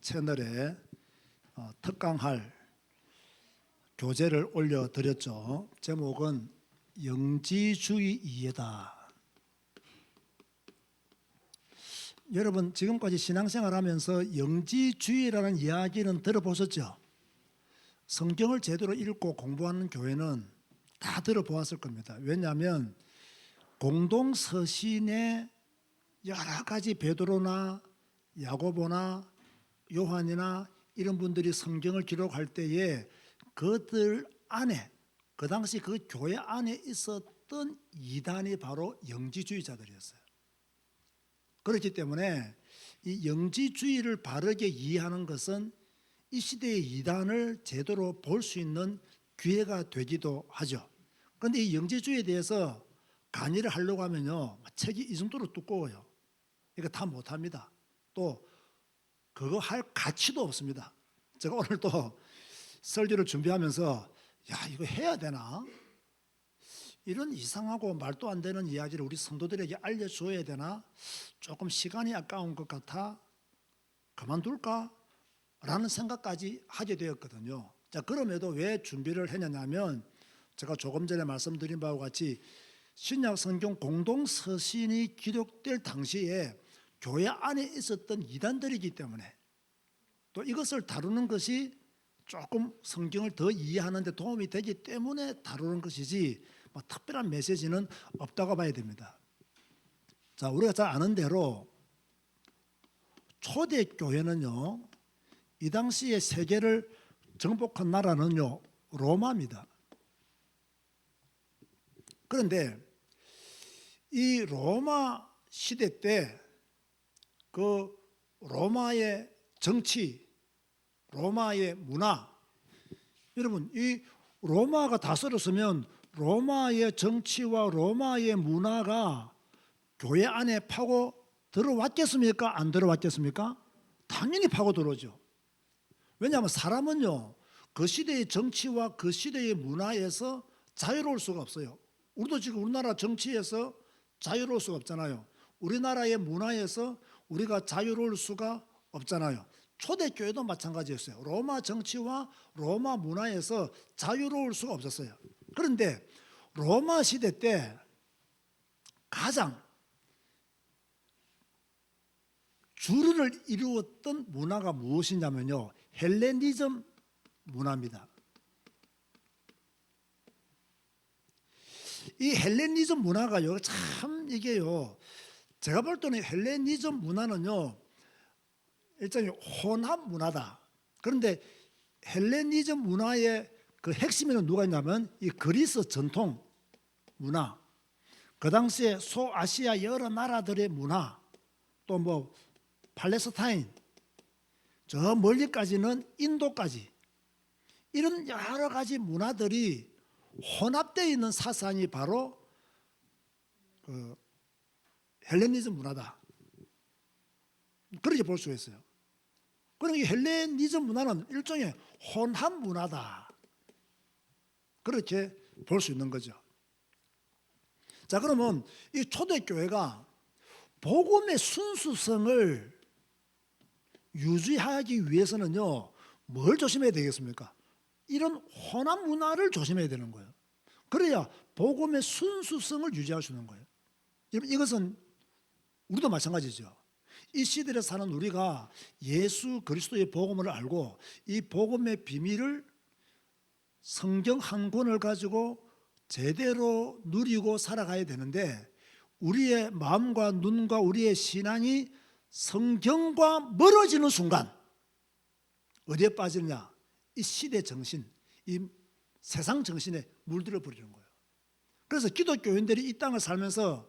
채널에 특강할 교재를 올려드렸죠. 제목은 영지주의 이해다. 여러분 지금까지 신앙생활하면서 영지주의라는 이야기는 들어보셨죠? 성경을 제대로 읽고 공부하는 교회는 다 들어보았을 겁니다. 왜냐하면 공동서신에 여러 가지 베드로나 야고보나 요한이나 이런 분들이 성경을 기록할 때에 그들 안에 그 당시 그 교회 안에 있었던 이단이 바로 영지주의자들이었어요. 그렇기 때문에 이 영지주의를 바르게 이해하는 것은 이 시대의 이단을 제대로 볼 수 있는 기회가 되기도 하죠. 그런데 이 영지주의에 대해서 강의를 하려고 하면요, 책이 이 정도로 두꺼워요. 이거 다 못합니다. 또 그거 할 가치도 없습니다. 제가 오늘 또 설교를 준비하면서 이거 해야 되나? 이런 이상하고 말도 안 되는 이야기를 우리 성도들에게 알려줘야 되나? 조금 시간이 아까운 것 같아 그만둘까? 라는 생각까지 하게 되었거든요. 자, 그럼에도 왜 준비를 했냐면 제가 조금 전에 말씀드린 바와 같이 신약 성경 공동서신이 기록될 당시에 교회 안에 있었던 이단들이기 때문에 또 이것을 다루는 것이 조금 성경을 더 이해하는 데 도움이 되기 때문에 다루는 것이지 뭐 특별한 메시지는 없다고 봐야 됩니다. 자, 우리가 잘 아는 대로 초대교회는요, 이 당시에 세계를 정복한 나라는요, 로마입니다. 그런데 이 로마 시대 때 그 로마의 정치, 로마의 문화, 여러분 이 로마가 다스렸으면 로마의 정치와 로마의 문화가 교회 안에 파고 들어왔겠습니까? 안 들어왔겠습니까? 당연히 파고 들어오죠. 왜냐하면 사람은요, 그 시대의 정치와 그 시대의 문화에서 자유로울 수가 없어요. 우리도 지금 우리나라 정치에서 자유로울 수가 없잖아요. 우리나라의 문화에서 우리가 자유로울 수가 없잖아요. 초대교회도 마찬가지였어요. 로마 정치와 로마 문화에서 자유로울 수가 없었어요. 그런데 로마 시대 때 가장 주류를 이루었던 문화가 무엇이냐면요, 헬레니즘 문화입니다. 이 헬레니즘 문화가요, 참 이게요, 제가 볼 때는 헬레니즘 문화는요, 일종의 혼합 문화다. 그런데 헬레니즘 문화의 그 핵심에는 누가 있냐면 이 그리스 전통 문화, 그 당시에 소아시아 여러 나라들의 문화, 또 뭐 팔레스타인, 저 멀리까지는 인도까지, 이런 여러 가지 문화들이 혼합되어 있는 사상이 바로 그 헬레니즘 문화다. 그렇게 볼 수 있어요. 그러니까 헬레니즘 문화는 일종의 혼합 문화다. 그렇게 볼 수 있는 거죠. 자, 그러면 이 초대교회가 복음의 순수성을 유지하기 위해서는요, 뭘 조심해야 되겠습니까? 이런 혼합 문화를 조심해야 되는 거예요. 그래야 복음의 순수성을 유지할 수 있는 거예요. 이것은 우리도 마찬가지죠. 이 시대에 사는 우리가 예수 그리스도의 복음을 알고 이 복음의 비밀을 성경 한 권을 가지고 제대로 누리고 살아가야 되는데, 우리의 마음과 눈과 우리의 신앙이 성경과 멀어지는 순간 어디에 빠지느냐? 이 시대 정신, 이 세상 정신에 물들어 버리는 거예요. 그래서 기독교인들이 이 땅을 살면서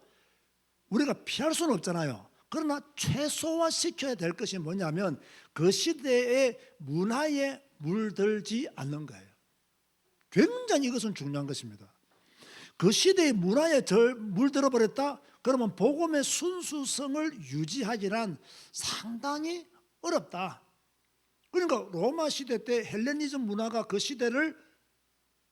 우리가 피할 수는 없잖아요. 그러나 최소화시켜야 될 것이 뭐냐면 그 시대의 문화에 물들지 않는 거예요. 굉장히 이것은 중요한 것입니다. 그 시대의 문화에 물들어 버렸다? 그러면 복음의 순수성을 유지하기란 상당히 어렵다. 그러니까 로마 시대 때 헬레니즘 문화가 그 시대를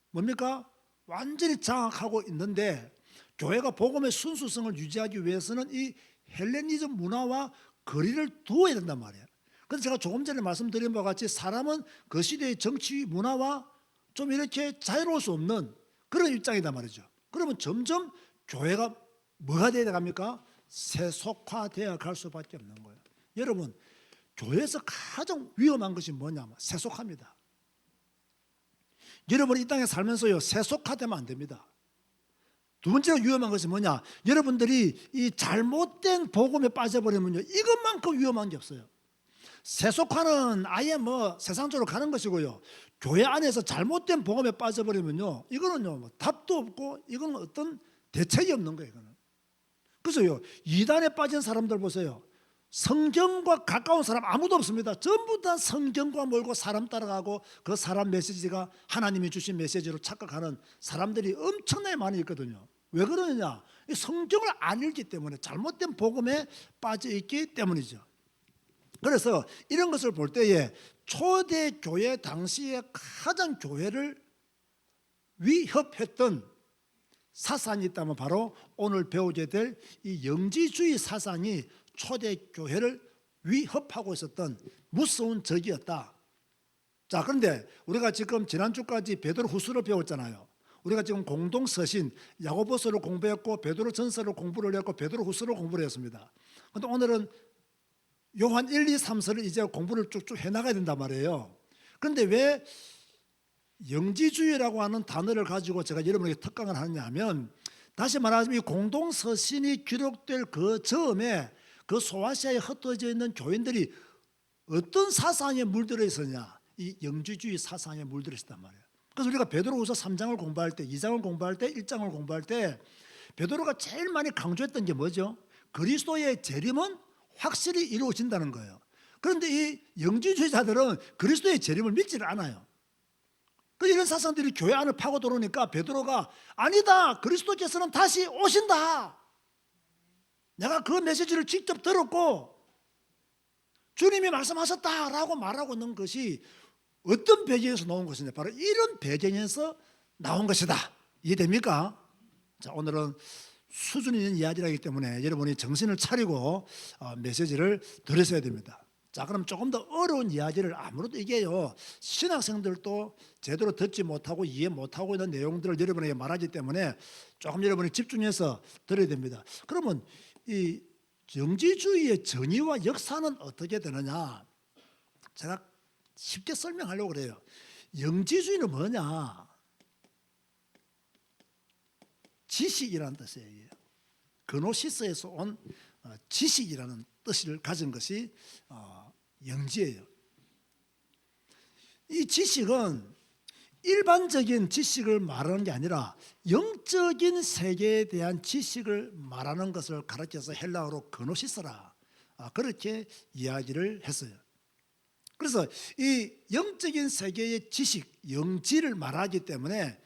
뭡니까? 완전히 장악하고 있는데, 교회가 복음의 순수성을 유지하기 위해서는 이 헬레니즘 문화와 거리를 두어야 된단 말이에요. 그래서 제가 조금 전에 말씀드린 바와 같이 사람은 그 시대의 정치 문화와 좀 이렇게 자유로울 수 없는 그런 입장이다 말이죠. 그러면 점점 교회가 뭐가 되어야 갑니까? 세속화되어 갈 수밖에 없는 거예요. 여러분, 교회에서 가장 위험한 것이 뭐냐면 세속화입니다. 여러분이 이 땅에 살면서요, 세속화되면 안 됩니다. 두 번째로 위험한 것이 뭐냐? 여러분들이 이 잘못된 복음에 빠져버리면요, 이것만큼 위험한 게 없어요. 세속화는 아예 뭐 세상적으로 가는 것이고요, 교회 안에서 잘못된 복음에 빠져버리면요, 이거는요, 뭐 답도 없고 이건 어떤 대책이 없는 거예요. 이거는. 그래서요, 이단에 빠진 사람들 보세요. 성경과 가까운 사람 아무도 없습니다. 전부 다 성경과 멀고 사람 따라가고 그 사람 메시지가 하나님이 주신 메시지로 착각하는 사람들이 엄청나게 많이 있거든요. 왜 그러느냐? 이 성경을 안 읽기 때문에, 잘못된 복음에 빠져 있기 때문이죠. 그래서 이런 것을 볼 때에 초대교회 당시에 가장 교회를 위협했던 사상이 있다면 바로 오늘 배우게 될 이 영지주의 사상이 초대교회를 위협하고 있었던 무서운 적이었다. 자, 그런데 우리가 지금 지난주까지 베드로후서를 배웠잖아요. 우리가 지금 공동서신 야고보서를 공부했고 베드로전서를 공부를 했고 베드로후서를 공부를 했습니다. 그런데 오늘은 요한 1, 2, 3서를 이제 공부를 쭉쭉 해나가야 된단 말이에요. 그런데 왜 영지주의라고 하는 단어를 가지고 제가 여러분에게 특강을 하느냐 하면, 다시 말하자면 이 공동서신이 기록될 그 즈음에 그 소아시아에 흩어져 있는 교인들이 어떤 사상에 물들어 있었냐, 이 영지주의 사상에 물들어 있었단 말이에요. 그래서 우리가 베드로후서 3장을 공부할 때, 2장을 공부할 때, 1장을 공부할 때 베드로가 제일 많이 강조했던 게 뭐죠? 그리스도의 재림은 확실히 이루어진다는 거예요. 그런데 이 영지주의자들은 그리스도의 재림을 믿지를 않아요. 이런 사상들이 교회 안을 파고 들어오니까 베드로가 아니다, 그리스도께서는 다시 오신다, 내가 그 메시지를 직접 들었고 주님이 말씀하셨다라고 말하고 있는 것이 어떤 배경에서 나온 것이냐, 바로 이런 배경에서 나온 것이다. 이해됩니까? 자, 오늘은 수준 있는 이야기이기 때문에 여러분이 정신을 차리고 메시지를 들으셔야 됩니다. 자, 그럼 조금 더 어려운 이야기를, 아무래도 이게요, 신학생들도 제대로 듣지 못하고 이해 못하고 있는 내용들을 여러분에게 말하기 때문에 조금 여러분이 집중해서 들어야 됩니다. 그러면 이 영지주의의 전이와 역사는 어떻게 되느냐, 제가 쉽게 설명하려고 그래요. 영지주의는 뭐냐? 지식이라는 뜻이에요. 그노시스에서 온 지식이라는 뜻을 가진 것이 영지예요. 이 지식은 일반적인 지식을 말하는 게 아니라 영적인 세계에 대한 지식을 말하는 것을 가르쳐서 헬라어로 그노시스라, 그렇게 이야기를 했어요. 그래서 이 영적인 세계의 지식, 영지를 말하기 때문에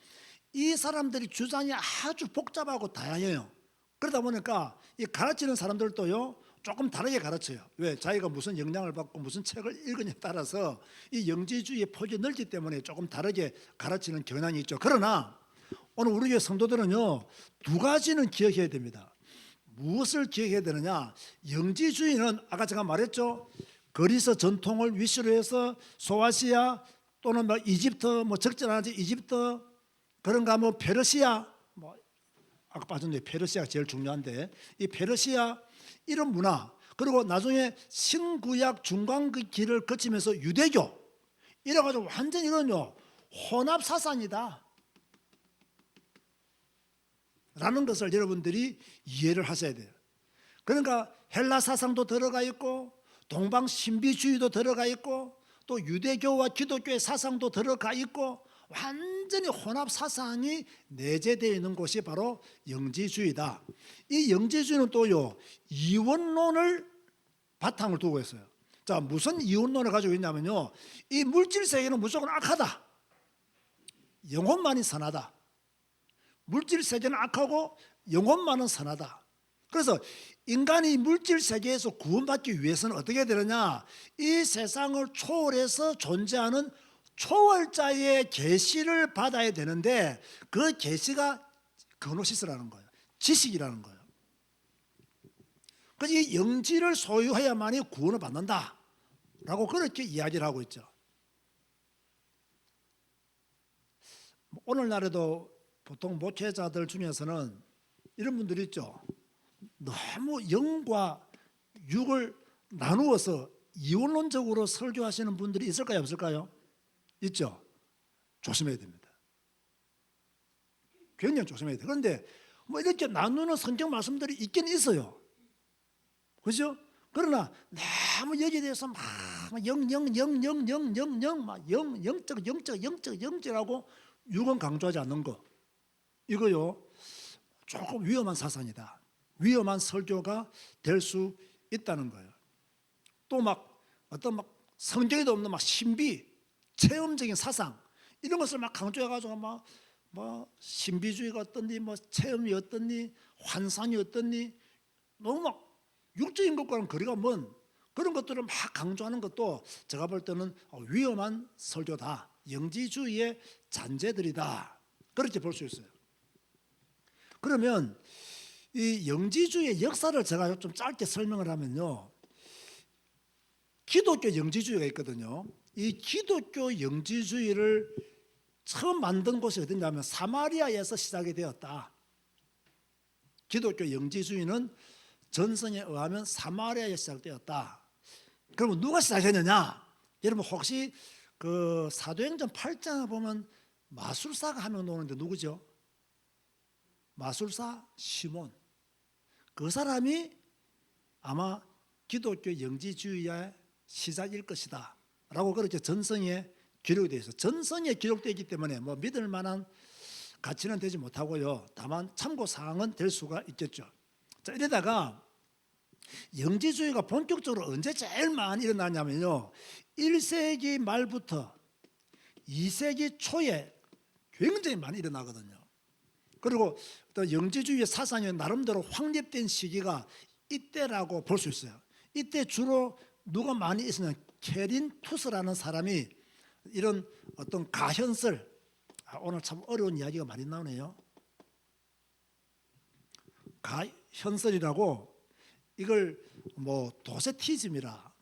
이 사람들이 주장이 아주 복잡하고 다양해요. 그러다 보니까 이 가르치는 사람들도요, 조금 다르게 가르쳐요. 왜? 자기가 무슨 영향을 받고 무슨 책을 읽으냐에 따라서 이 영지주의의 폭이 넓기 때문에 조금 다르게 가르치는 경향이 있죠. 그러나 오늘 우리 교회 성도들은요, 두 가지는 기억해야 됩니다. 무엇을 기억해야 되느냐? 영지주의는 아까 제가 말했죠, 그리스 전통을 위시로 해서 소아시아 또는 뭐 이집트, 뭐 적절하지 이집트, 그런가 뭐 페르시아, 뭐 아까 빠졌는데 페르시아가 제일 중요한데, 이 페르시아 이런 문화, 그리고 나중에 신구약 중간기를 거치면서 유대교, 이래가지고 완전 이런요 혼합 사상이다 라는 것을 여러분들이 이해를 하셔야 돼요. 그러니까 헬라 사상도 들어가 있고 동방 신비주의도 들어가 있고 또 유대교와 기독교의 사상도 들어가 있고 완전히 혼합 사상이 내재되어 있는 곳이 바로 영지주의다. 이 영지주의는 또요, 이원론을 바탕을 두고 있어요. 자, 무슨 이원론을 가지고 있냐면요, 이 물질 세계는 무조건 악하다, 영혼만이 선하다. 물질 세계는 악하고 영혼만은 선하다. 그래서 인간이 물질 세계에서 구원받기 위해서는 어떻게 되느냐, 이 세상을 초월해서 존재하는 초월자의 계시를 받아야 되는데, 그 계시가 그노시스라는 거예요. 지식이라는 거예요. 그래서 이 영지를 소유해야만이 구원을 받는다. 라고 그렇게 이야기를 하고 있죠. 오늘날에도 보통 목회자들 중에서는 이런 분들이 있죠. 너무 영과 육을 나누어서 이원론적으로 설교하시는 분들이 있을까요, 없을까요? 있죠. 조심해야 됩니다. 굉장히 조심해야 돼요. 그런데 뭐 이렇게 나누는 성경 말씀들이 있긴 있어요. 그죠? 그러나 너무 여기에 대해서 막 영적이라고 육은 강조하지 않는 거, 이거요 조금 위험한 사상이다. 위험한 설교가 될 수 있다는 거예요. 또 막 어떤 막 성경에도 없는 막 신비, 체험적인 사상 이런 것을 막 강조해가지고 막 뭐 신비주의가 어떻니, 뭐 체험이 어떻니, 환상이 어떻니, 너무 막 육적인 것과는 거리가 먼 그런 것들을 막 강조하는 것도 제가 볼 때는 위험한 설교다. 영지주의의 잔재들이다. 그렇게 볼 수 있어요. 그러면 이 영지주의의 역사를 제가 좀 짧게 설명을 하면요, 기독교 영지주의가 있거든요. 이 기독교 영지주의를 처음 만든 곳이 어디냐면 사마리아에서 시작이 되었다. 기독교 영지주의는 전성에 의하면 사마리아에 시작되었다. 그러면 누가 시작했느냐? 여러분 혹시 그 사도행전 8장에 보면 마술사가 한 명 나오는데 누구죠? 마술사 시몬. 그 사람이 아마 기독교 영지주의의 시작일 것이다 라고 그렇게 전성에 기록이 되어 있어요. 전성에 기록되어 있기 때문에 뭐 믿을 만한 가치는 되지 못하고요, 다만 참고사항은 될 수가 있겠죠. 자, 이러다가 영지주의가 본격적으로 언제 제일 많이 일어나냐면요, 1세기 말부터 2세기 초에 굉장히 많이 일어나거든요. 그리고 또 영지주의 사상이 나름대로 확립된 시기가 이때라고 볼 수 있어요. 이때 주로 누가 많이 있었냐, 케린투스라는 사람이 이런 어떤 가현설, 오늘 참 어려운 이야기가 많이 나오네요. 가현설이라고, 이걸 뭐 도세티즘이라,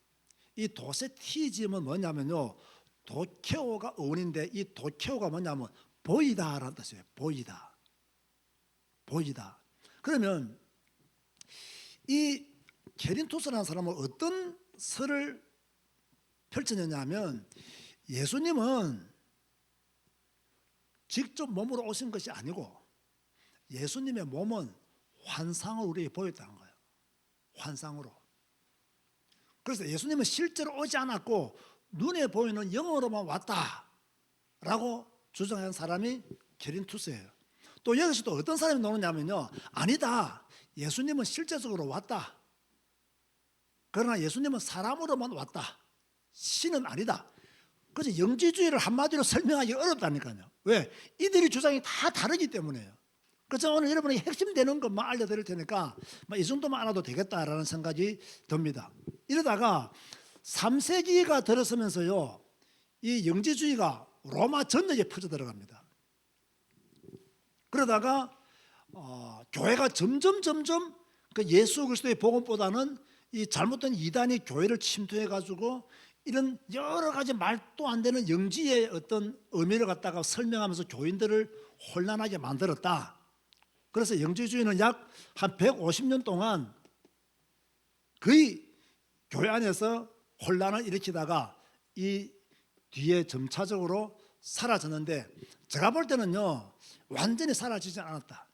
이 도세티즘은 뭐냐면요, 도케오가 어원인데 이 도케오가 뭐냐면 보이다라는 뜻이에요. 보이다. 보이다. 그러면 이 케린투스라는 사람은 어떤 설을 펼쳤느냐면, 예수님은 직접 몸으로 오신 것이 아니고 예수님의 몸은 환상을 우리에게 보였다는 거예요. 환상으로. 그래서 예수님은 실제로 오지 않았고 눈에 보이는 영으로만 왔다라고 주장한 사람이 케린투스예요. 또 여기서 또 어떤 사람이 나오냐면요, 아니다, 예수님은 실제적으로 왔다. 그러나 예수님은 사람으로만 왔다. 신은 아니다. 그래서 영지주의를 한마디로 설명하기 어렵다니까요. 왜? 이들이 주장이 다 다르기 때문에요. 그래서 오늘 여러분에게 핵심되는 것만 알려드릴 테니까 이 정도만 알아도 되겠다라는 생각이 듭니다. 이러다가 3세기가 들어서면서요, 이 영지주의가 로마 전역에 퍼져 들어갑니다. 그러다가 교회가 점점 그 예수 그리스도의 복음보다는 이 잘못된 이단이 교회를 침투해 가지고 이런 여러 가지 말도 안 되는 영지의 어떤 의미를 갖다가 설명하면서 교인들을 혼란하게 만들었다. 그래서 영지주의는 약 한 150년 동안 거의 교회 안에서 혼란을 일으키다가 이 뒤에 점차적으로 사라졌는데, 제가 볼 때는요, 완전히 사라지지 않았다.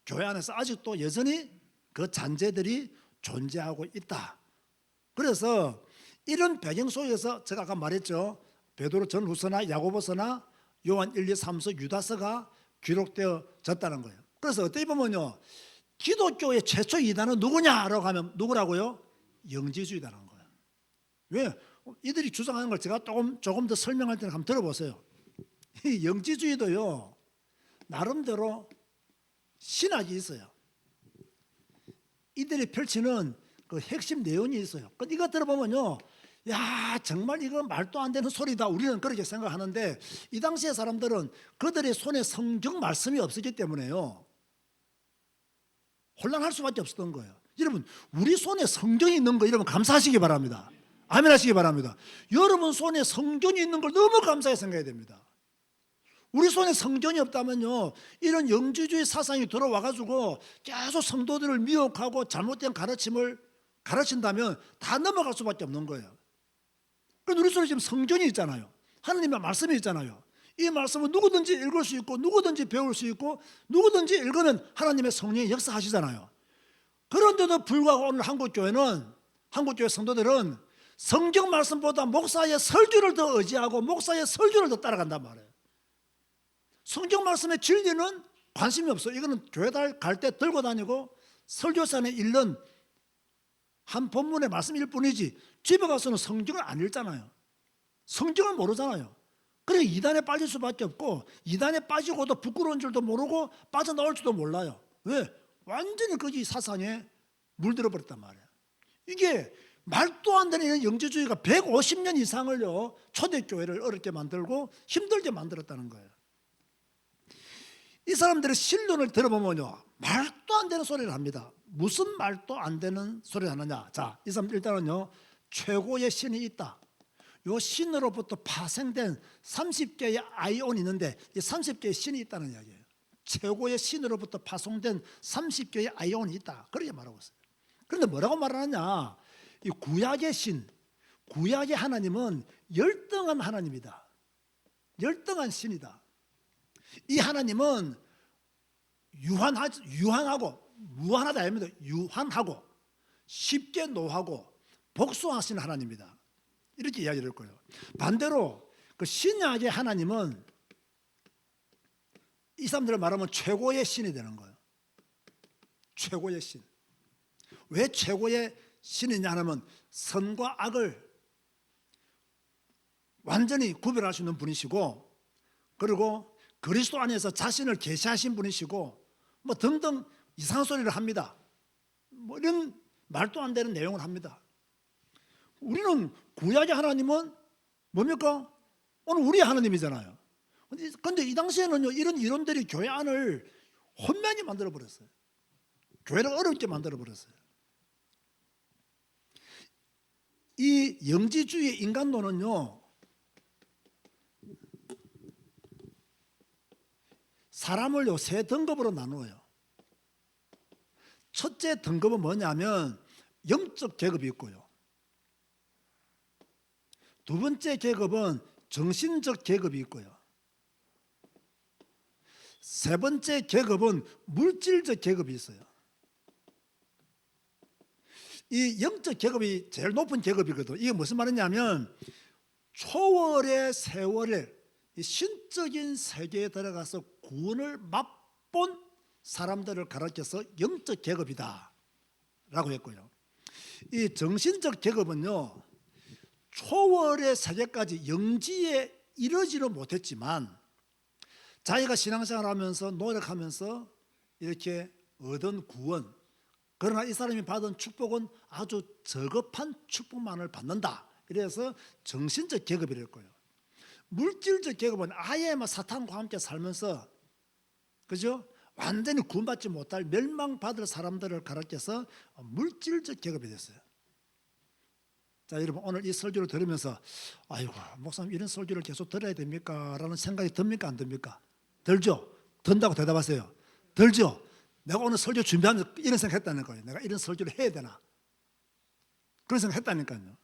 교회 안에서 아직도 여전히 그 잔재들이 존재하고 있다. 그래서 이런 배경 속에서 제가 아까 말했죠, 베드로 전후서나 야고보서나 요한 1, 2, 3서 유다서가 기록되어졌다는 거예요. 그래서 어떻게 보면요, 기독교의 최초 이단은 누구냐라고 하면 누구라고요? 영지주의다는 거예요. 왜? 이들이 주장하는 걸 제가 조금 더 설명할 때는 한번 들어보세요. 이 영지주의도요, 나름대로 신학이 있어요. 이들이 펼치는 그 핵심 내용이 있어요. 이거 들어보면요, 야, 정말 이거 말도 안 되는 소리다, 우리는 그렇게 생각하는데, 이 당시의 사람들은 그들의 손에 성경 말씀이 없었기 때문에요, 혼란할 수밖에 없었던 거예요. 여러분, 우리 손에 성경이 있는 거 여러분 감사하시기 바랍니다. 아멘 하시기 바랍니다. 여러분 손에 성경이 있는 걸 너무 감사히 생각해야 됩니다. 우리 손에 성경이 없다면요, 이런 영지주의 사상이 들어와가지고 계속 성도들을 미혹하고 잘못된 가르침을 가르친다면 다 넘어갈 수밖에 없는 거예요. 그런데 우리 손에 지금 성경이 있잖아요. 하나님의 말씀이 있잖아요. 이 말씀은 누구든지 읽을 수 있고 누구든지 배울 수 있고 누구든지 읽으면 하나님의 성령이 역사하시잖아요. 그런데도 불구하고 오늘 한국교회 성도들은 성경 말씀보다 목사의 설교를 더 의지하고 목사의 설교를 더 따라간단 말이에요. 성경 말씀의 진리는 관심이 없어요. 이거는 교회 갈 때 들고 다니고 설교산에 읽는 한 본문의 말씀일 뿐이지 집에 가서는 성경을 안 읽잖아요. 성경을 모르잖아요. 그래서 이단에 빠질 수밖에 없고 이단에 빠지고도 부끄러운 줄도 모르고 빠져나올 줄도 몰라요. 왜? 완전히 거기 사상에 물들어 버렸단 말이에요. 이게 말도 안 되는 영지주의가 150년 이상을요 초대교회를 어렵게 만들고 힘들게 만들었다는 거예요. 이 사람들의 신론을 들어보면요 말도 안 되는 소리를 합니다. 무슨 말도 안 되는 소리를 하느냐. 자, 이 사람들 일단은요 최고의 신이 있다. 요 신으로부터 파생된 30개의 아이온이 있는데 이 30개의 신이 있다는 이야기예요. 최고의 신으로부터 파송된 30개의 아이온이 있다. 그렇게 말하고 있어요. 그런데 뭐라고 말하느냐. 이 구약의 신, 구약의 하나님은 열등한 하나님이다. 열등한 신이다. 이 하나님은 유한하고 무한하다 아닙니다. 유한하고 쉽게 노하고 복수하시는 하나님이다. 이렇게 이야기를 할 거예요. 반대로 그 신약의 하나님은 이 사람들을 말하면 최고의 신이 되는 거예요. 최고의 신. 왜 최고의 신이냐 하면 선과 악을 완전히 구별할 수 있는 분이시고 그리고 그리스도 안에서 자신을 계시하신 분이시고 뭐 등등 이상한 소리를 합니다. 뭐 이런 말도 안 되는 내용을 합니다. 우리는 구약의 하나님은 뭡니까? 오늘 우리 하나님이잖아요. 그런데 이 당시에는요 이런 이론들이 교회 안을 혼란히 만들어 버렸어요. 교회를 어렵게 만들어 버렸어요. 이 영지주의 인간론은요 사람을요 세 등급으로 나누어요. 첫째 등급은 뭐냐면 영적 계급이 있고요. 두 번째 계급은 정신적 계급이 있고요. 세 번째 계급은 물질적 계급이 있어요. 이 영적 계급이 제일 높은 계급이거든요. 이게 무슨 말이냐면 초월의 세월에 신적인 세계에 들어가서 구원을 맛본 사람들을 가르쳐서 영적 계급이다 라고 했고요. 이 정신적 계급은요 초월의 세계까지 영지에 이르지는 못했지만 자기가 신앙생활 하면서 노력하면서 이렇게 얻은 구원, 그러나 이 사람이 받은 축복은 아주 저급한 축복만을 받는다. 이래서 정신적 계급이랄 거예요. 물질적 계급은 아예 사탄과 함께 살면서 그죠? 완전히 구원받지 못할 멸망받을 사람들을 가르쳐서 물질적 계급이 됐어요. 자, 여러분 오늘 이 설교를 들으면서 아이고 목사님 이런 설교를 계속 들어야 됩니까? 라는 생각이 듭니까 안 듭니까? 들죠? 든다고 대답하세요. 들죠? 내가 오늘 설교 준비하면서 이런 생각했다는 거예요. 내가 이런 설교를 해야 되나? 그런 생각했다니까요.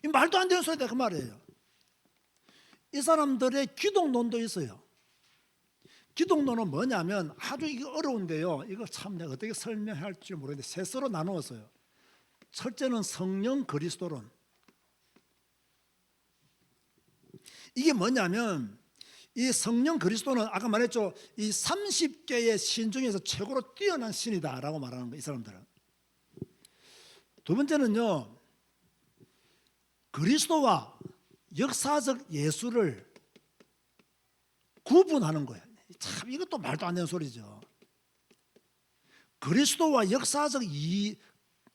이 말도 안 되는 소리다 그 말이에요. 이 사람들의 기독론도 있어요. 기독론은 뭐냐면 아주 이게 어려운데요. 이거 참 내가 어떻게 설명할지 모르겠는데 셋으로 나누었어요. 첫째는 성령 그리스도론. 이게 뭐냐면 이 성령 그리스도는 아까 말했죠. 이 30개의 신 중에서 최고로 뛰어난 신이다라고 말하는 거예요. 이 사람들은. 두 번째는요. 그리스도와 역사적 예수를 구분하는 거예요. 참 이것도 말도 안 되는 소리죠. 그리스도와 역사적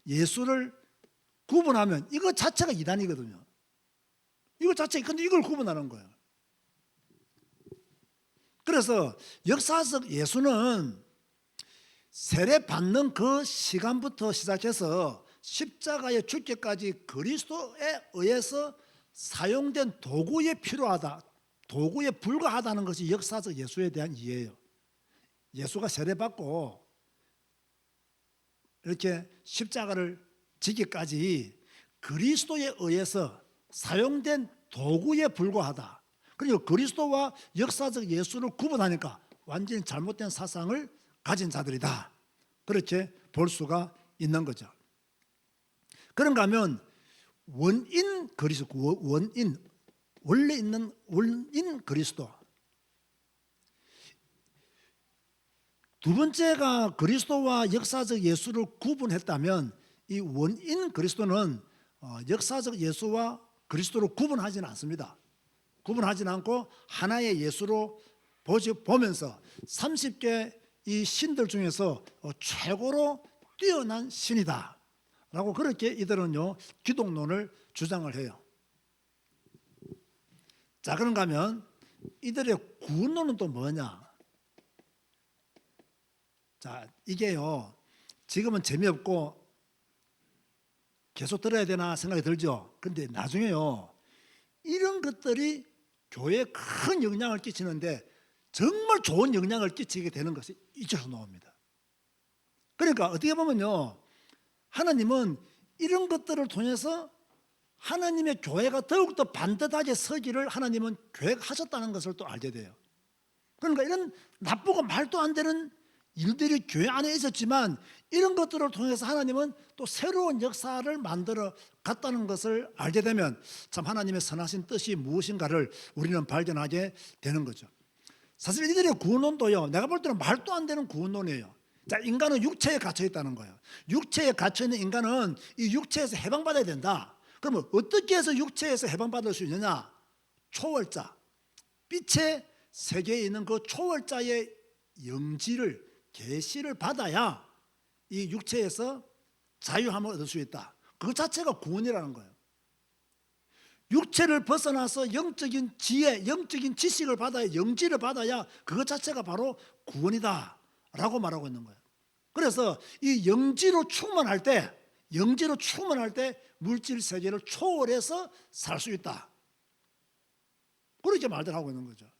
예수를 구분하면 이거 자체가 이단이거든요. 이거 자체 근데 이걸 구분하는 거예요. 그래서 역사적 예수는 세례 받는 그 시간부터 시작해서 십자가에 죽기까지 그리스도에 의해서 사용된 도구에 필요하다, 도구에 불과하다는 것이 역사적 예수에 대한 이해예요. 예수가 세례받고 이렇게 십자가를 지기까지 그리스도에 의해서 사용된 도구에 불과하다. 그리고 그리스도와 역사적 예수를 구분하니까 완전히 잘못된 사상을 가진 자들이다. 그렇게 볼 수가 있는 거죠. 그런가 하면 원인 그리스도, 원래 있는 원인 그리스도. 두 번째가 그리스도와 역사적 예수를 구분했다면 이 원인 그리스도는 역사적 예수와 그리스도를 구분하지는 않습니다. 구분하지는 않고 하나의 예수로 보면서 30개 이 신들 중에서 최고로 뛰어난 신이다 라고 그렇게 이들은요 기독론을 주장을 해요. 자, 그런가 하면 이들의 구원론은 또 뭐냐? 자, 이게요 지금은 재미없고 계속 들어야 되나 생각이 들죠. 그런데 나중에요 이런 것들이 교회에 큰 영향을 끼치는데 정말 좋은 영향을 끼치게 되는 것이 이쪽에서 나옵니다. 그러니까 어떻게 보면요 하나님은 이런 것들을 통해서 하나님의 교회가 더욱더 반듯하게 서기를 하나님은 계획하셨다는 것을 또 알게 돼요. 그러니까 이런 나쁘고 말도 안 되는 일들이 교회 안에 있었지만 이런 것들을 통해서 하나님은 또 새로운 역사를 만들어 갔다는 것을 알게 되면 참 하나님의 선하신 뜻이 무엇인가를 우리는 발견하게 되는 거죠. 사실 이들의 구원론도요 내가 볼 때는 말도 안 되는 구원론이에요. 자, 인간은 육체에 갇혀 있다는 거예요. 육체에 갇혀 있는 인간은 이 육체에서 해방받아야 된다. 그러면 어떻게 해서 육체에서 해방받을 수 있느냐? 초월자, 빛의 세계에 있는 그 초월자의 영지를 계시를 받아야 이 육체에서 자유함을 얻을 수 있다. 그 자체가 구원이라는 거예요. 육체를 벗어나서 영적인 지혜, 영적인 지식을 받아야, 영지를 받아야 그것 자체가 바로 구원이다 라고 말하고 있는 거예요. 그래서 이 영지로 충만할 때 물질 세계를 초월해서 살 수 있다. 그렇게 말들 하고 있는 거죠.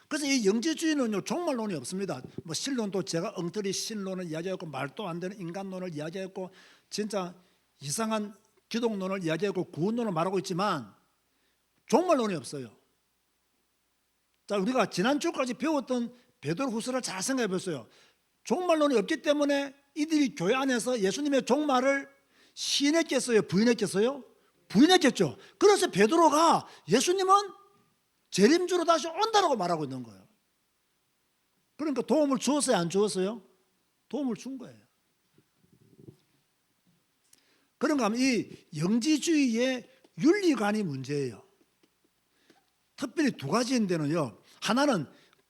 그래서 이 영지주의는요 종말론이 없습니다. 뭐 신론도 제가 엉터리 신론을 이야기했고 말도 안 되는 인간론을 이야기했고 진짜 이상한 기독론을 이야기했고 구원론을 말하고 있지만 종말론이 없어요. 자, 우리가 지난주까지 배웠던 베드로후서를 잘 생각해 보세요. 종말론이 없기 때문에 이들이 교회 안에서 예수님의 종말을 시인했겠어요? 부인했겠어요? 부인했겠죠. 그래서 베드로가 예수님은 재림주로 다시 온다라고 말하고 있는 거예요. 그러니까 도움을 주었어요? 안 주었어요? 도움을 준 거예요. 그런가 하면 이 영지주의의 윤리관이 문제예요. 특별히 두 가지인데는요. 하나는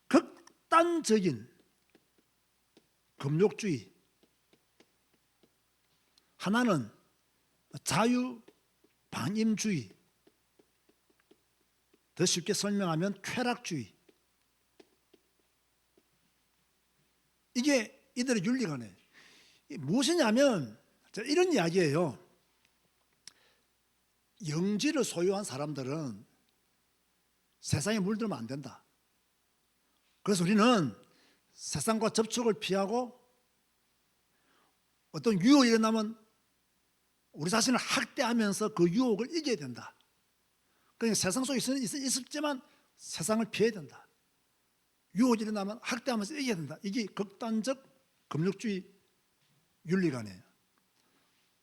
극단적인 금욕주의, 하나는 자유방임주의, 더 쉽게 설명하면 쾌락주의. 이게 이들의 윤리관이에요. 무엇이냐면 이런 이야기예요. 영지를 소유한 사람들은 세상에 물들면 안 된다. 그래서 우리는 세상과 접촉을 피하고 어떤 유혹이 일어나면 우리 자신을 학대하면서 그 유혹을 이겨야 된다. 그러니까 세상 속에 있었지만 세상을 피해야 된다. 유혹이 일어나면 학대하면서 이겨야 된다. 이게 극단적 금욕주의 윤리관이에요.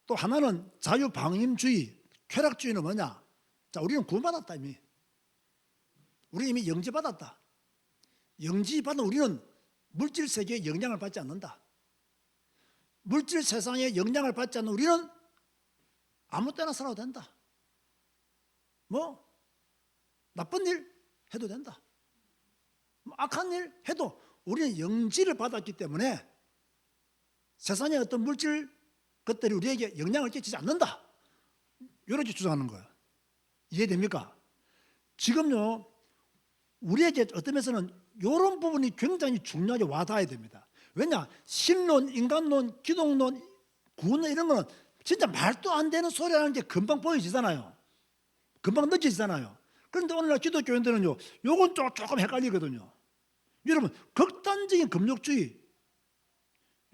또 하나는 자유방임주의, 쾌락주의는 뭐냐? 자, 우리는 구원받았다 이미. 우리 이미 영지받았다. 영지받은 우리는 물질 세계에 영향을 받지 않는다. 물질 세상에 영향을 받지 않는 우리는 아무 때나 살아도 된다. 뭐 나쁜 일 해도 된다. 뭐 악한 일 해도 우리는 영지를 받았기 때문에 세상의 어떤 물질 것들이 우리에게 영향을 끼치지 않는다. 이렇게 주장하는 거예요. 이해됩니까? 지금요 우리에게 어떤 면에서는 이런 부분이 굉장히 중요하게 와닿아야 됩니다. 왜냐? 신론, 인간론, 기독론, 구원론 이런 거는 진짜 말도 안 되는 소리라는 게 금방 보여지잖아요. 금방 느껴지잖아요. 그런데 오늘날 기독교인들은요, 요건 조금 헷갈리거든요. 여러분, 극단적인 금욕주의,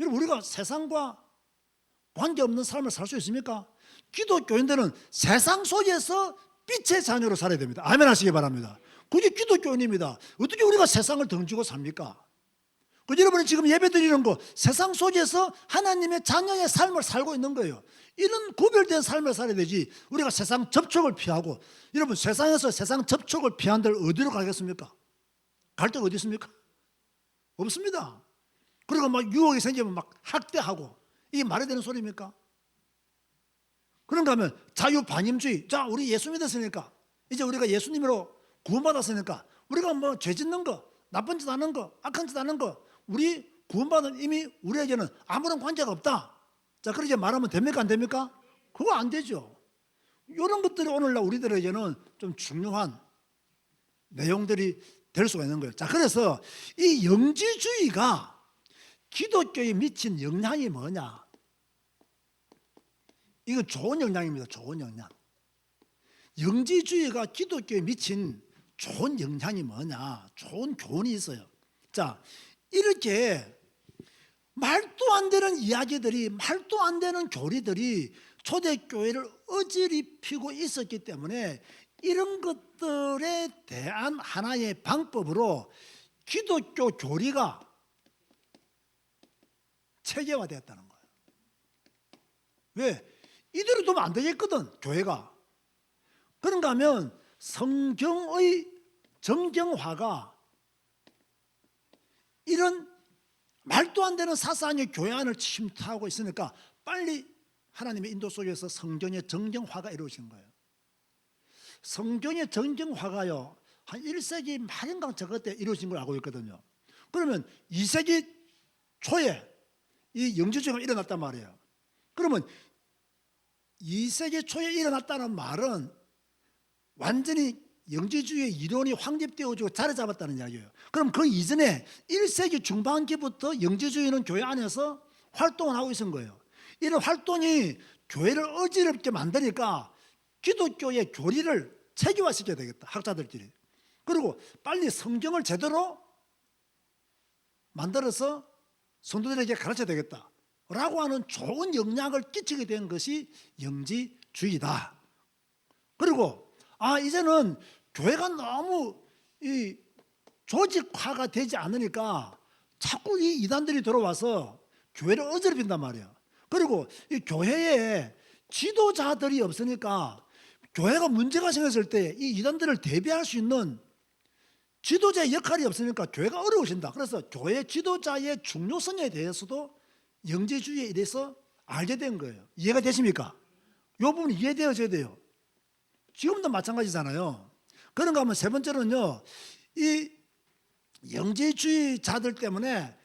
여러분, 우리가 세상과 관계없는 삶을 살 수 있습니까? 기독교인들은 세상 속에서 빛의 자녀로 살아야 됩니다. 아멘 하시기 바랍니다. 그게 기독교인입니다. 어떻게 우리가 세상을 덩치고 삽니까? 여러분이 지금 예배드리는 거 세상 속에서 하나님의 자녀의 삶을 살고 있는 거예요. 이런 구별된 삶을 살아야 되지, 우리가 세상 접촉을 피하고, 여러분 세상에서 세상 접촉을 피한들 어디로 가겠습니까? 갈 데가 어디 있습니까? 없습니다. 그리고 막 유혹이 생기면 막 학대하고, 이게 말이 되는 소리입니까? 그런가 하면 자유반임주의. 자, 우리 예수 믿었으니까, 이제 우리가 예수님으로 구원받았으니까 우리가 뭐 죄 짓는 거, 나쁜 짓 하는 거, 악한 짓 하는 거, 우리 구원받은 이미 우리에게는 아무런 관계가 없다. 자, 그렇게 말하면 됩니까? 안 됩니까? 그거 안 되죠. 이런 것들이 오늘날 우리들에게는 좀 중요한 내용들이 될 수가 있는 거예요. 자, 그래서 이 영지주의가 기독교에 미친 영향이 뭐냐? 이거 좋은 영향입니다. 좋은 영향. 영지주의가 기독교에 미친 좋은 영향이 뭐냐? 좋은 교훈이 있어요. 자, 이렇게 말도 안 되는 이야기들이, 말도 안 되는 교리들이 초대교회를 어지럽히고 있었기 때문에 이런 것들에 대한 하나의 방법으로 기독교 교리가 체계화되었다는 거예요. 왜? 이대로 두면 안 되겠거든, 교회가. 그런가 하면 성경의 정경화가 이런 말도 안 되는 사상이 교회 안을 침투하고 있으니까 빨리 하나님의 인도 속에서 성경의 정경화가 이루어진 거예요. 성경의 정경화가요, 한 1세기 말인가 저것 때 이루어진 걸 알고 있거든요. 그러면 2세기 초에 이 영지주의가 일어났단 말이에요. 그러면 2세기 초에 일어났다는 말은 완전히 영지주의의 이론이 확립되어지고 자리 잡았다는 이야기예요. 그럼 그 이전에 1세기 중반기부터 영지주의는 교회 안에서 활동을 하고 있은 거예요. 이런 활동이 교회를 어지럽게 만드니까 기독교의 교리를 체계화시켜야 되겠다, 학자들끼리. 그리고 빨리 성경을 제대로 만들어서 성도들에게 가르쳐야 되겠다 라고 하는 좋은 영향을 끼치게 된 것이 영지주의다. 그리고 이제는 교회가 너무 이 조직화가 되지 않으니까 자꾸 이 이단들이 들어와서 교회를 어지럽힌단 말이에요. 그리고 이 교회에 지도자들이 없으니까 교회가 문제가 생겼을 때 이 이단들을 대비할 수 있는 지도자의 역할이 없으니까 교회가 어려워진다. 그래서 교회 지도자의 중요성에 대해서도 영지주의에 대해서 알게 된 거예요. 이해가 되십니까? 이 부분이 이해되어져야 돼요. 지금도 마찬가지잖아요. 그런가 하면 세 번째로는요, 이 영지주의자들 때문에,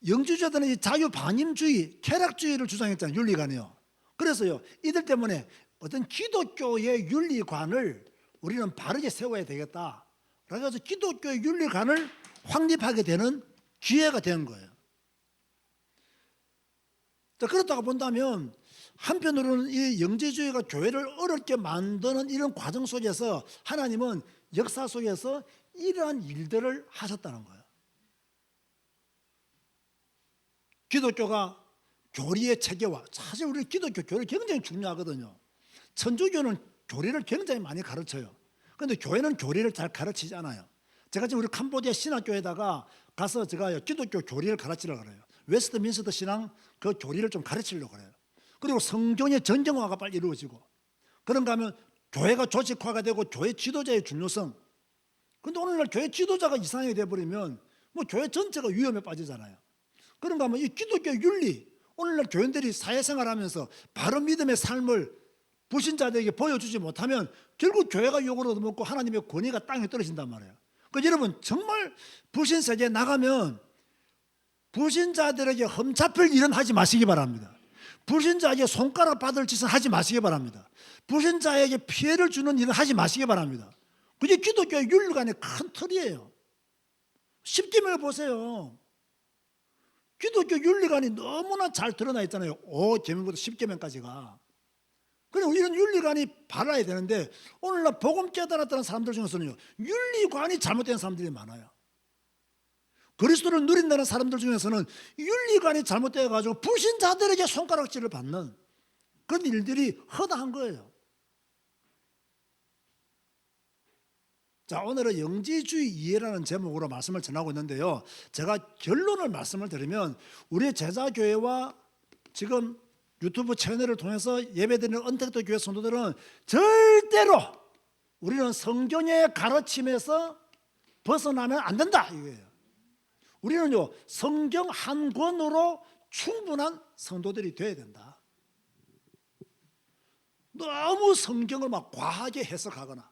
영지주의자들은 이 자유반임주의, 쾌락주의를 주장했잖아요, 윤리관이요. 그래서요, 이들 때문에 어떤 기독교의 윤리관을 우리는 바르게 세워야 되겠다. 그래서 기독교의 윤리관을 확립하게 되는 기회가 된 거예요. 자, 그렇다고 본다면 한편으로는 이 영지주의가 교회를 어렵게 만드는 이런 과정 속에서 하나님은 역사 속에서 이러한 일들을 하셨다는 거예요. 기독교가 교리의 체계화, 사실 우리 기독교 교리 굉장히 중요하거든요. 천주교는 교리를 굉장히 많이 가르쳐요. 그런데 교회는 교리를 잘 가르치지 않아요. 제가 지금 우리 캄보디아 신학교에다가 가서 제가 기독교 교리를 가르치려고 그래요. 웨스트민스터 신앙 그 교리를 좀 가르치려고 그래요. 그리고 성경의 정경화가 빨리 이루어지고, 그런가 하면 교회가 조직화가 되고 교회 지도자의 중요성. 그런데 오늘날 교회 지도자가 이상하게 돼버리면 뭐 교회 전체가 위험에 빠지잖아요. 그런가 하면 이 기독교 윤리, 오늘날 교인들이 사회생활하면서 바른 믿음의 삶을 불신자들에게 보여주지 못하면 결국 교회가 욕을 얻어먹고 하나님의 권위가 땅에 떨어진단 말이에요. 그러니까 여러분, 정말 불신세계에 나가면 불신자들에게 흠잡힐 일은 하지 마시기 바랍니다. 불신자에게 손가락 받을 짓은 하지 마시기 바랍니다. 불신자에게 피해를 주는 일은 하지 마시기 바랍니다. 그게 기독교의 윤리관의 큰 틀이에요. 십계명을 보세요. 기독교 윤리관이 너무나 잘 드러나 있잖아요. 5계명부터 10계명까지가. 그럼 이런 윤리관이 바라야 되는데 오늘날 복음 깨달았다는 사람들 중에서는요, 윤리관이 잘못된 사람들이 많아요. 그리스도를 누린다는 사람들 중에서는 윤리관이 잘못되어 가지고 불신자들에게 손가락질을 받는 그런 일들이 허다한 거예요. 자, 오늘은 영지주의 이해라는 제목으로 말씀을 전하고 있는데요, 제가 결론을 말씀을 드리면 우리의 제자교회와 지금 유튜브 채널을 통해서 예배드리는 언택트 교회 성도들은 절대로 우리는 성경의 가르침에서 벗어나면 안 된다 이거예요. 우리는요, 성경 한 권으로 충분한 성도들이 돼야 된다. 너무 성경을 막 과하게 해석하거나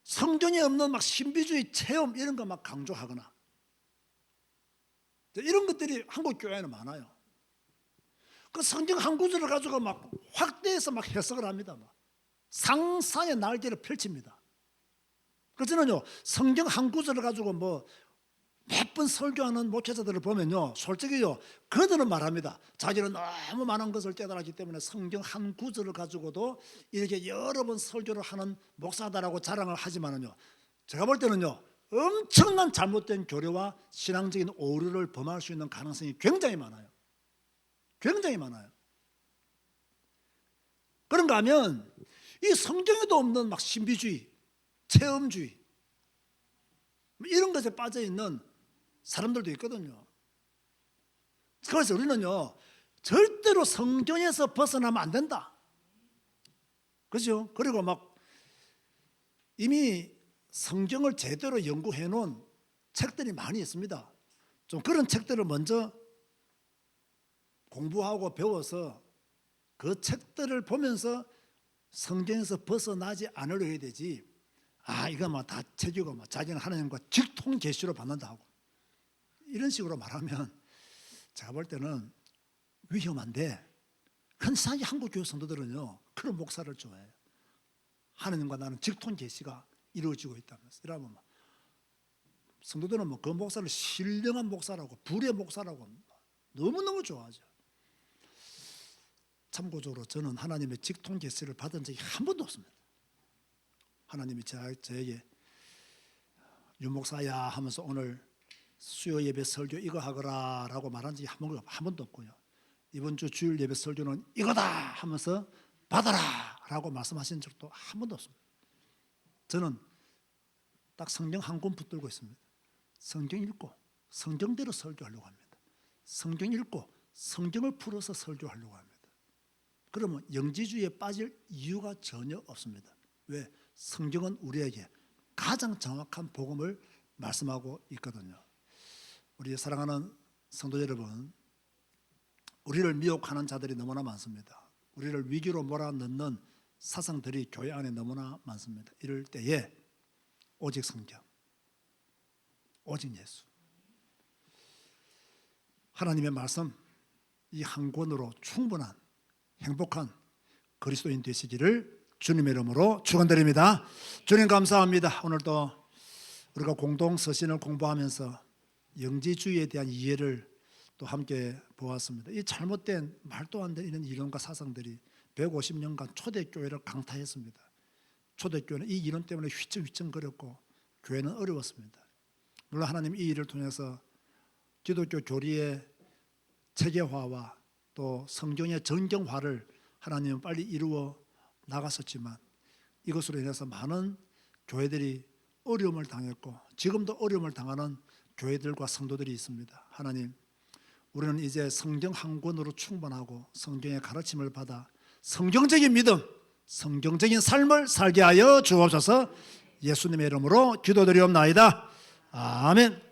성경에 없는 막 신비주의 체험 이런 거 막 강조하거나 이런 것들이 한국 교회에는 많아요. 그 성경 한 구절을 가지고 막 확대해서 막 해석을 합니다. 막 상상의 날개를 펼칩니다. 그래서 저는요, 성경 한 구절을 가지고 뭐 몇 번 설교하는 목회자들을 보면요, 솔직히요, 그들은 말합니다. 자기는 너무 많은 것을 깨달았기 때문에 성경 한 구절을 가지고도 이렇게 여러 번 설교를 하는 목사다라고 자랑을 하지만은요, 제가 볼 때는요, 엄청난 잘못된 교리와 신앙적인 오류를 범할 수 있는 가능성이 굉장히 많아요. 굉장히 많아요. 그런가 하면 이 성경에도 없는 막 신비주의, 체험주의 이런 것에 빠져 있는 사람들도 있거든요. 그래서 우리는요, 절대로 성경에서 벗어나면 안 된다. 그죠? 그리고 막 이미 성경을 제대로 연구해 놓은 책들이 많이 있습니다. 좀 그런 책들을 먼저 공부하고 배워서 그 책들을 보면서 성경에서 벗어나지 않으려 해야 되지. 이거 뭐 다 책이고 뭐 자기는 하나님과 직통 계시로 받는다 하고 이런 식으로 말하면 제가 볼 때는 위험한데, 흔히 한국 교회 성도들은요 그런 목사를 좋아해요. 하나님과 나는 직통 계시가 이루어지고 있다면서. 이러면 성도들은 뭐 그 목사를 신령한 목사라고, 불의 목사라고 너무너무 좋아하죠. 참고적으로 저는 하나님의 직통 계시를 받은 적이 한 번도 없습니다. 하나님이 저에게 윤 목사야 하면서 오늘 수요 예배 설교 이거 하거라 라고 말한 적이 한 번도 없고요, 이번 주 주일 예배 설교는 이거다 하면서 받아라 라고 말씀하신 적도 한 번도 없습니다. 저는 딱 성경 한 권 붙들고 있습니다. 성경 읽고 성경대로 설교하려고 합니다. 성경 읽고 성경을 풀어서 설교하려고 합니다. 그러면 영지주의에 빠질 이유가 전혀 없습니다. 왜? 성경은 우리에게 가장 정확한 복음을 말씀하고 있거든요. 우리 사랑하는 성도 여러분, 우리를 미혹하는 자들이 너무나 많습니다. 우리를 위기로 몰아넣는 사상들이 교회 안에 너무나 많습니다. 이럴 때에 오직 성경, 오직 예수, 하나님의 말씀 이 한 권으로 충분한 행복한 그리스도인 되시기를 주님의 이름으로 축원드립니다. 주님 감사합니다. 오늘도 우리가 공동 서신을 공부하면서 영지주의에 대한 이해를 또 함께 보았습니다. 이 잘못된 말도 안 되는 이론과 사상들이 150년간 초대교회를 강타했습니다. 초대교회는 이 이론 때문에 휘청휘청거렸고 교회는 어려웠습니다. 물론 하나님 이 일을 통해서 기독교 교리의 체계화와 또 성경의 정경화를 하나님은 빨리 이루어 나갔었지만 이것으로 인해서 많은 교회들이 어려움을 당했고 지금도 어려움을 당하는 교회들과 성도들이 있습니다. 하나님, 우리는 이제 성경 한 권으로 충분하고 성경의 가르침을 받아 성경적인 믿음, 성경적인 삶을 살게 하여 주옵소서. 예수님의 이름으로 기도드리옵나이다. 아멘.